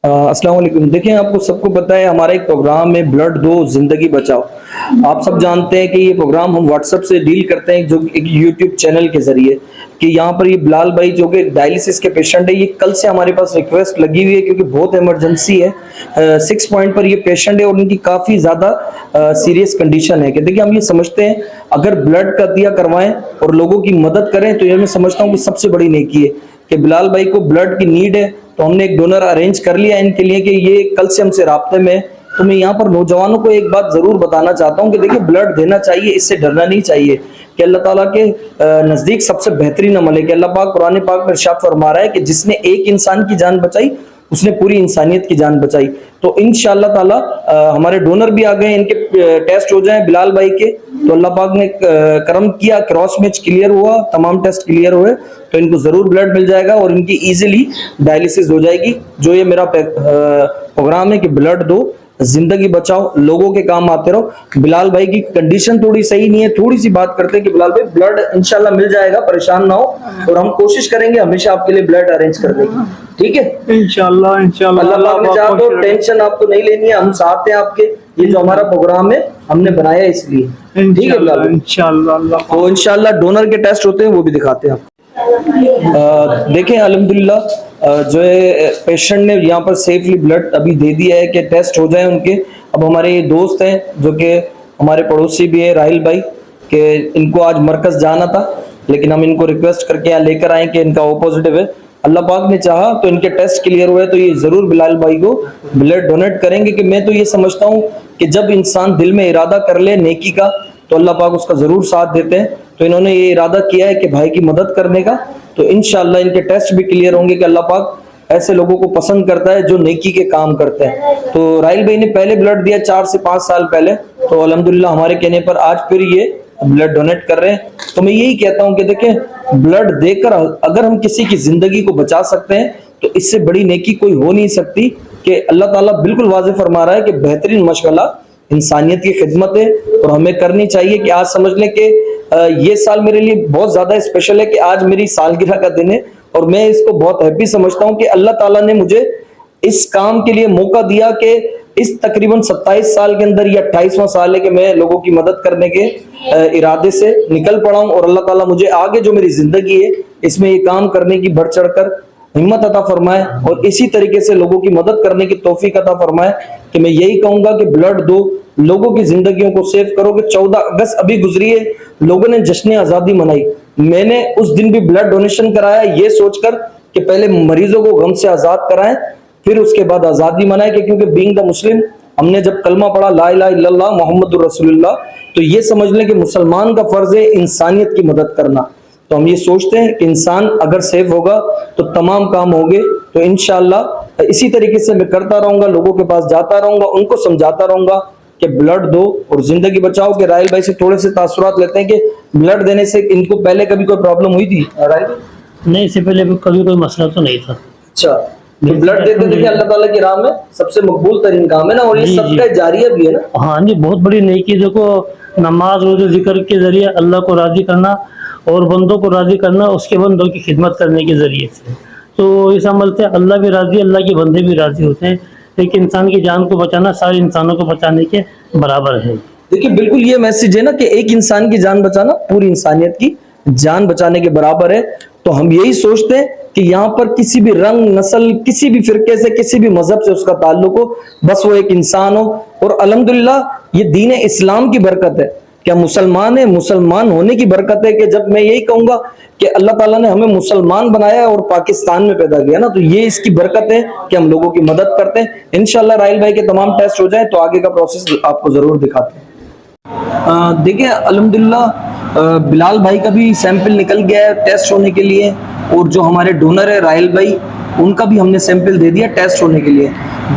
السلام علیکم. دیکھیں آپ کو سب کو پتہ ہے ہمارا ایک پروگرام ہے بلڈ دو زندگی بچاؤ. آپ سب جانتے ہیں کہ یہ پروگرام ہم واٹس ایپ سے ڈیل کرتے ہیں جو ایک یوٹیوب چینل کے ذریعے کہ یہاں پر یہ بلال بھائی جو کہ ڈائلسس کے پیشنٹ ہے، یہ کل سے ہمارے پاس ریکویسٹ لگی ہوئی ہے کیونکہ بہت ایمرجنسی ہے. 6 پوائنٹ پر یہ پیشنٹ ہے اور ان کی کافی زیادہ سیریس کنڈیشن ہے کہ دیکھیں ہم یہ سمجھتے ہیں اگر بلڈ کا عطیہ کروائیں اور لوگوں کی مدد کریں تو یہ میں سمجھتا ہوں کہ سب سے بڑی نیکی ہے کہ بلال بھائی کو بلڈ کی نیڈ ہے تو ہم نے ایک ڈونر ارینج کر لیا ان کے لیے کہ یہ کل سے ہم سے رابطے میں. تو میں یہاں پر نوجوانوں کو ایک بات ضرور بتانا چاہتا ہوں کہ دیکھیں بلڈ دینا چاہیے، اس سے ڈرنا نہیں چاہیے کہ اللہ تعالیٰ کے نزدیک سب سے بہترین عمل ہے کہ اللہ پاک قرآن پاک میں ارشاد فرما رہا ہے کہ جس نے ایک انسان کی جان بچائی اس نے پوری انسانیت کی جان بچائی. تو انشاءاللہ تعالیٰ ہمارے ڈونر بھی آ گئے، ان کے ٹیسٹ ہو جائیں بلال بھائی کے تو اللہ پاک نے کرم کیا، کراس میچ کلیئر ہوا، تمام ٹیسٹ کلیئر ہوئے تو ان کو ضرور بلڈ مل جائے گا اور ان کی ایزیلی ڈائلسس ہو جائے گی. جو یہ میرا پروگرام ہے کہ بلڈ دو زندگی بچاؤ، لوگوں کے کام آتے رہو. بلال بھائی کی کنڈیشن تھوڑی صحیح نہیں ہے، تھوڑی سی بات کرتے ہیں کہ بلال بھائی بلڈ انشاءاللہ مل جائے گا، پریشان نہ ہو اور ہم کوشش کریں گے ہمیشہ آپ کے لیے بلڈ ارینج کر دیں گے. ٹھیک ہے انشاءاللہ اللہ پاک نے چاہا تو ٹینشن آپ کو نہیں لینی ہے، ہم ساتھ ہیں آپ کے. یہ جو ہمارا پروگرام ہے ہم نے بنایا اس لیے. ٹھیک ہے بلال بھائی، انشاءاللہ تو انشاءاللہ ڈونر کے ٹیسٹ ہوتے ہیں وہ بھی دکھاتے ہیں آپ. دیکھیں الحمدللہ جو ہے پیشنٹ نے یہاں پر سیفلی بلڈ ابھی دے دیا ہے کہ ٹیسٹ ہو جائیں ان کے. اب ہمارے یہ دوست ہیں جو کہ ہمارے پڑوسی بھی ہیں راہیل بھائی کہ ان کو آج مرکز جانا تھا لیکن ہم ان کو ریکویسٹ کر کے یہاں لے کر آئے کہ ان کا او پازیٹیو ہے. اللہ پاک نے چاہا تو ان کے ٹیسٹ کلیئر ہوئے تو یہ ضرور بلال بھائی کو بلڈ ڈونیٹ کریں گے. کہ میں تو یہ سمجھتا ہوں کہ جب انسان دل میں ارادہ کر لے نیکی کا تو اللہ پاک اس کا ضرور ساتھ دیتے ہیں. تو انہوں نے یہ ارادہ کیا ہے کہ بھائی کی مدد کرنے کا تو انشاءاللہ ان کے ٹیسٹ بھی کلیئر ہوں گے کہ اللہ پاک ایسے لوگوں کو پسند کرتا ہے جو نیکی کے کام کرتے ہیں. تو راہیل بھائی نے پہلے بلڈ دیا 4 سے 5 سال پہلے تو الحمدللہ ہمارے کہنے پر آج پھر یہ بلڈ ڈونیٹ کر رہے ہیں. تو میں یہی کہتا ہوں کہ دیکھیں بلڈ دے کر اگر ہم کسی کی زندگی کو بچا سکتے ہیں تو اس سے بڑی نیکی کوئی ہو نہیں سکتی. کہ اللہ تعالیٰ بالکل واضح فرما رہا ہے کہ بہترین مشغلہ انسانیت کی خدمت ہے اور ہمیں کرنی چاہیے. کہ آج سمجھ لیں کہ یہ سال میرے لیے بہت زیادہ اسپیشل ہے کہ آج میری سالگرہ کا دن ہے اور میں اس کو بہت ہیپی سمجھتا ہوں کہ اللہ تعالیٰ نے مجھے اس کام کے لیے موقع دیا کہ اس تقریباً 27 سال کے اندر یہ 28واں سال ہے کہ میں لوگوں کی مدد کرنے کے ارادے سے نکل پڑا ہوں. اور اللہ تعالیٰ مجھے آگے جو میری زندگی ہے اس میں یہ کام کرنے کی بڑھ چڑھ کر ہمت عطا فرمائے اور اسی طریقے سے لوگوں کی مدد کرنے کی توفیق عطا فرمائے. کہ میں یہی کہوں گا کہ بلڈ دو، لوگوں کی زندگیوں کو سیو کرو. کہ 14 اگست ابھی گزری ہے، لوگوں نے جشن آزادی منائی، میں نے اس دن بھی بلڈ ڈونیشن کرایا یہ سوچ کر کہ پہلے مریضوں کو غم سے آزاد کرائیں پھر اس کے بعد آزادی منائیں. کہ کیونکہ بینگ دا مسلم ہم نے جب کلمہ پڑھا لا الہ الا اللہ محمد الرسول اللہ تو یہ سمجھ لیں کہ مسلمان کا فرض ہے انسانیت کی مدد کرنا. تو ہم یہ سوچتے ہیں کہ انسان اگر سیف ہوگا تو تمام کام ہوں گے. تو انشاءاللہ اسی طریقے سے میں کرتا رہوں گا، لوگوں کے پاس جاتا رہوں گا، ان کو سمجھاتا رہوں گا کہ بلڈ دو اور زندگی بچاؤ. کہ راہیل بھائی سے تھوڑے سے تاثرات لیتے ہیں کہ بلڈ دینے سے ان کو پہلے کبھی کوئی پرابلم ہوئی تھی راہیل؟ نہیں، اس سے پہلے کبھی کوئی مسئلہ تو نہیں تھا. اچھا، تو بلڈ دیتے دیکھیں اللہ تعالیٰ کی راہ میں سب سے مقبول ترین کام ہے نا، اور یہ سب کا جاریہ بھی ہے نا. ہاں جی، بہت بڑی نیکی. دیکھو نماز روزے ذکر کے ذریعے اللہ کو راضی کرنا اور بندوں کو راضی کرنا اس کے بندوں کی خدمت کرنے کے ذریعے سے. تو اس عمل سے اللہ بھی راضی، اللہ کے بندے بھی راضی ہوتے ہیں. ایک انسان کی جان کو بچانا سارے انسانوں کو بچانے کے برابر ہے. دیکھیں بالکل یہ میسج ہے نا کہ ایک انسان کی جان بچانا پوری انسانیت کی جان بچانے کے برابر ہے. تو ہم یہی سوچتے ہیں کہ یہاں پر کسی بھی رنگ نسل کسی بھی فرقے سے کسی بھی مذہب سے اس کا تعلق ہو، بس وہ ایک انسان ہو. اور الحمدللہ یہ دین اسلام کی برکت ہے کہ ہم مسلمان ہیں، مسلمان ہونے کی برکت ہے. کہ جب میں یہی کہوں گا کہ اللہ تعالیٰ نے ہمیں مسلمان بنایا اور پاکستان میں پیدا کیا نا، تو یہ اس کی برکت ہے کہ ہم لوگوں کی مدد کرتے ہیں. انشاءاللہ راہیل بھائی کے تمام ٹیسٹ ہو جائیں تو آگے کا پروسیس آپ کو ضرور دکھاتے ہیں. دیکھیں الحمدللہ بلال بھائی کا بھی سیمپل نکل گیا ہے ٹیسٹ ہونے کے لیے، اور جو ہمارے ڈونر ہے راہیل بھائی ان کا بھی ہم نے سیمپل دے دیا ٹیسٹ ہونے کے لیے.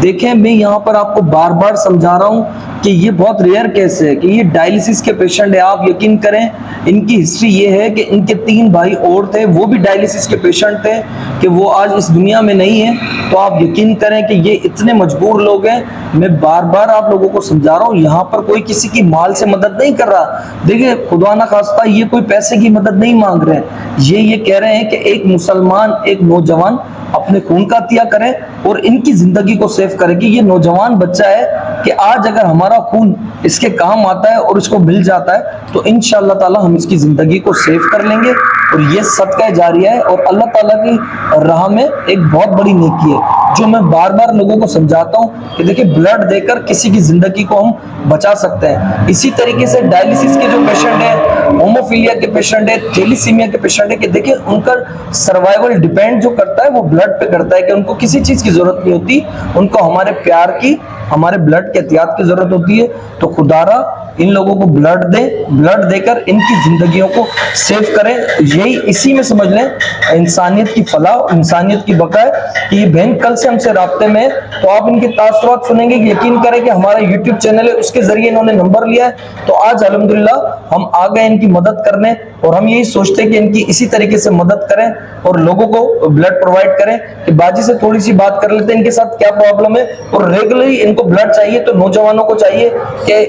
دیکھیں میں یہاں پر آپ کو بار بار سمجھا رہا ہوں کہ یہ بہت ریئر کیس ہے کہ یہ ڈائلیسس کے پیشنٹ ہے. آپ یقین کریں ان کی ہسٹری یہ ہے کہ ان کے 3 بھائی اور تھے, وہ بھی ڈائلیسس کے پیشنٹ تھے, کہ وہ آج اس دنیا میں نہیں ہیں. تو آپ یقین کریں کہ یہ اتنے مجبور لوگ ہیں. میں بار بار آپ لوگوں کو سمجھا رہا ہوں, یہاں پر کوئی کسی کی مال سے مدد نہیں کر رہا. دیکھیں خدا نہ خواستہ یہ کوئی پیسے کی مدد نہیں مانگ رہے ہیں, یہ کہہ رہے ہیں کہ ایک مسلمان, ایک نوجوان اپنے خون کا عطیہ کرے اور ان کی زندگی کو سیو کرے. کہ یہ نوجوان بچہ ہے کہ آج اگر ہمارا خون اس کے کام آتا ہے اور اس کو مل جاتا ہے تو انشاءاللہ تعالی ہم اس کی زندگی کو سیو کر لیں گے. اور یہ صدقہ جاریہ ہے اور اللہ تعالیٰ کی راہ میں ایک بہت بڑی نیکی ہے, جو میں بار بار لوگوں کو سمجھاتا ہوں کہ دیکھیں بلڈ دے کر کسی کی زندگی کو ہم بچا سکتے ہیں. اسی طریقے سے ڈائلیسس کے جو پیشنٹ ہیں, ہوموفیلیا کے پیشنٹ ہیں, تھیلیسیمیا کے پیشنٹ ہیں, کہ دیکھیں ان کا سروائیول ڈیپینڈ جو کرتا ہے وہ بلڈ پہ کرتا ہے, کہ ان کو کسی چیز کی ضرورت نہیں ہوتی, ان کو ہمارے پیار کی, ہمارے بلڈ کے احتیاط کی ضرورت ہوتی ہے. تو خدا را ان لوگوں کو بلڈ دے, بلڈ دے کر ان کی زندگیوں کو سیو کریں. یہی اسی میں سمجھ لیں انسانیت کی فلاح, انسانیت کی بقا ہے. کہ یہ بہن کل سے ہم سے رابطے میں ہے, تو آپ ان کے تاثرات سنیں گے کہ یقین کریں کہ ہمارا یوٹیوب چینل ہے, اس کے ذریعے انہوں نے نمبر لیا ہے. تو آج الحمدللہ ہم آ گئے ان کی مدد کرنے, اور ہم یہی سوچتے ہیں کہ ان کی اسی طریقے سے مدد کریں اور لوگوں کو بلڈ پرووائڈ کریں. کہ باجی سے تھوڑی سی بات کر لیتے ہیں ان کے ساتھ کیا پرابلم ہے, اور ریگولرلی ان کو بلڈ چاہیے. تو نوجوانوں کو چاہیے کہ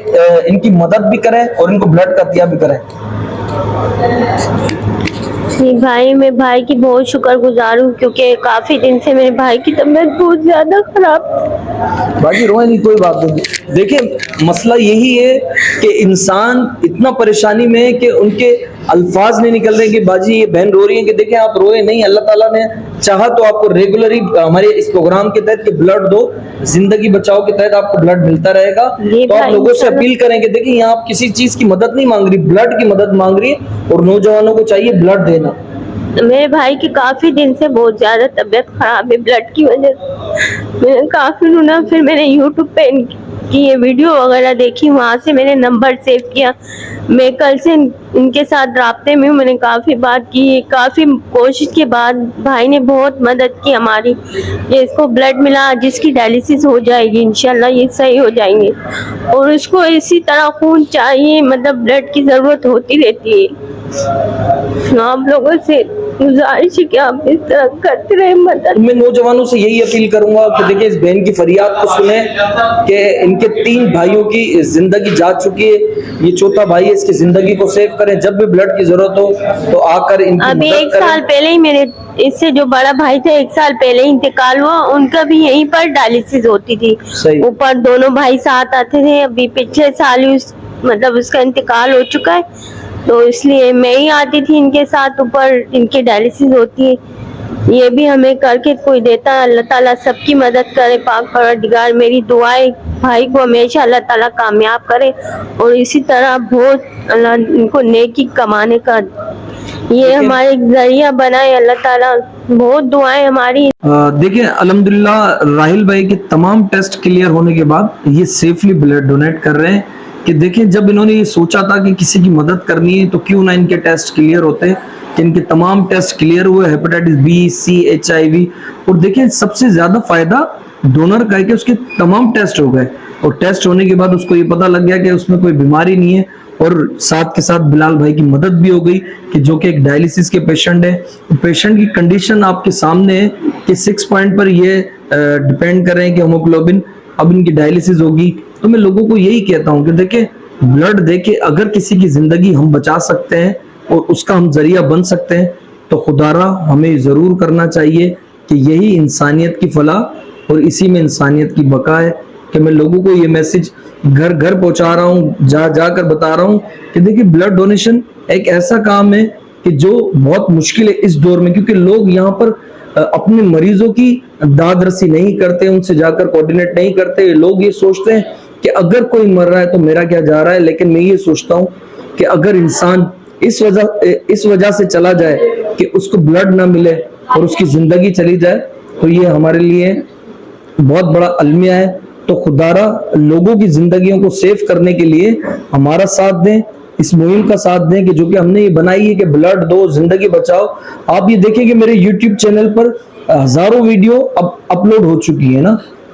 ان کی مدد بھی کریں اور ان کو بلڈ کا عطیہ بھی کریں. جی بھائی, میں بھائی کی بہت شکر گزار ہوں, کیونکہ کافی دن سے میرے بھائی کی طبیعت بہت زیادہ خراب تھی. باقی روئے نہیں, کوئی بات نہیں. دیکھیں مسئلہ یہی ہے کہ انسان اتنا پریشانی میں ہے کہ ان کے الفاظ نہیں نکل رہے کہ باجی یہ بہن رو رہی ہیں. کہ دیکھیں آپ روئے نہیں, اللہ تعالیٰ نے چاہا تو آپ کو ریگولرلی ہمارے اس پروگرام کے تحت کہ بلڈ دو, زندگی بچاؤ کے تحت آپ کو بلڈ ملتا رہے گا. تو آپ لوگوں سے اپیل کریں کہ دیکھیں یہاں آپ کسی چیز کی مدد نہیں مانگ رہی, بلڈ کی مدد مانگ رہی ہے, اور نوجوانوں کو چاہیے بلڈ دینا. میرے بھائی کی کافی دن سے بہت زیادہ طبیعت خراب ہے بلڈ کی وجہ سے. میں نے کافی ڈھونڈا, پھر میں نے یوٹیوب پہ کی یہ ویڈیو وغیرہ دیکھی, وہاں سے میں نے نمبر سیو کیا. میں کل سے ان کے ساتھ رابطے میں ہوں, میں نے کافی بات کی, کافی کوشش کے بعد بھائی نے بہت مدد کی ہماری. یہ اس کو بلڈ ملا جس کی ڈائلیسس ہو جائے گی, انشاءاللہ یہ صحیح ہو جائیں گے. اور اس کو اسی طرح خون چاہیے, مطلب بلڈ کی ضرورت ہوتی رہتی ہے. آپ لوگوں سے گزارش ہے کہ آپ اس طرح کرتے رہے مدد. میں نوجوانوں سے یہی اپیل کروں گا کہ دیکھیں اس بہن کی فریاد کو سنیں کہ ان کے 3 بھائیوں کی زندگی جا چکی ہے, یہ چوتھا بھائی ہے, اس کی زندگی کو سیو کریں. جب بھی بلڈ کی ضرورت ہو تو آ کر ان کی ابھی مدد 1 کریں. سال پہلے ہی میرے اس سے جو بڑا بھائی تھا 1 سال پہلے ہی انتقال ہوا, ان کا بھی یہیں پر ڈائلیسس ہوتی تھی. صحیح. اوپر دونوں بھائی ساتھ آتے تھے. ابھی پچھلے سال ہی مطلب اس کا انتقال ہو چکا ہے, تو اس لیے میں ہی آتی تھی ان کے ساتھ, اوپر ان کی ڈائلیسس ہوتی ہے. یہ بھی ہمیں کر کے کوئی دیتا ہے. اللہ تعالیٰ سب کی مدد کرے, پاک پروردگار. میری دعائیں بھائی کو ہمیشہ اللہ تعالیٰ کامیاب کرے, اور اسی طرح بہت اللہ ان کو نیکی کمانے کا یہ ہمارے ذریعہ بنائے. اللہ تعالیٰ بہت دعائیں ہماری. دیکھیں الحمدللہ راہیل بھائی کے تمام ٹیسٹ کلیئر ہونے کے بعد یہ سیفلی بلڈ ڈونیٹ کر رہے ہیں. کہ دیکھیں جب انہوں نے یہ سوچا تھا کہ کسی کی مدد کرنی ہے تو کیوں نہ ان کے ٹیسٹ کلیئر ہوتے, کہ ان کے تمام ٹیسٹ کلیئر ہوئے, ہیپیٹائٹس بی, سی, HIV. اور دیکھیں سب سے زیادہ فائدہ ڈونر کا ہے کہ اس کے تمام ٹیسٹ ہو گئے, اور ٹیسٹ ہونے کے بعد اس کو یہ پتہ لگ گیا کہ اس میں کوئی بیماری نہیں ہے. اور ساتھ کے ساتھ بلال بھائی کی مدد بھی ہو گئی, کہ جو کہ ایک ڈائلیسس کے پیشنٹ ہے. پیشنٹ کی کنڈیشن آپ کے سامنے ہے کہ 6 پوائنٹ پر یہ ڈیپینڈ کر رہے ہیں کہ ہیموگلوبن, اب ان کی ڈائلیسس ہوگی. تو میں لوگوں کو یہی کہتا ہوں کہ دیکھیں بلڈ دے کے اگر کسی کی زندگی ہم بچا سکتے ہیں اور اس کا ہم ذریعہ بن سکتے ہیں, تو خدا را ہمیں ضرور کرنا چاہیے. کہ یہی انسانیت کی فلاح اور اسی میں انسانیت کی بقا ہے. کہ میں لوگوں کو یہ میسج گھر گھر پہنچا رہا ہوں, جا کر بتا رہا ہوں کہ دیکھیں بلڈ ڈونیشن ایک ایسا کام ہے کہ جو بہت مشکل ہے اس دور میں, کیونکہ لوگ یہاں پر اپنے مریضوں کی داد رسی نہیں کرتے, ان سے جا کر کوارڈینیٹ نہیں کرتے. لوگ یہ سوچتے ہیں کہ اگر کوئی مر رہا ہے تو میرا کیا جا رہا ہے. لیکن میں یہ سوچتا ہوں کہ اگر انسان اس وجہ سے چلا جائے کہ اس کو بلڈ نہ ملے اور اس کی زندگی چلی جائے, تو یہ ہمارے لیے بہت بڑا المیہ ہے. تو خدا را لوگوں کی زندگیوں کو سیو کرنے کے لیے ہمارا ساتھ دیں, اس مہم کا ساتھ دیں کہ جو کہ ہم نے یہ بنائی ہے کہ بلڈ دو زندگی بچاؤ. آپ یہ دیکھیں کہ میرے یوٹیوب چینل پر ہزاروں ویڈیو اپلوڈ ہو چکی ہے نا,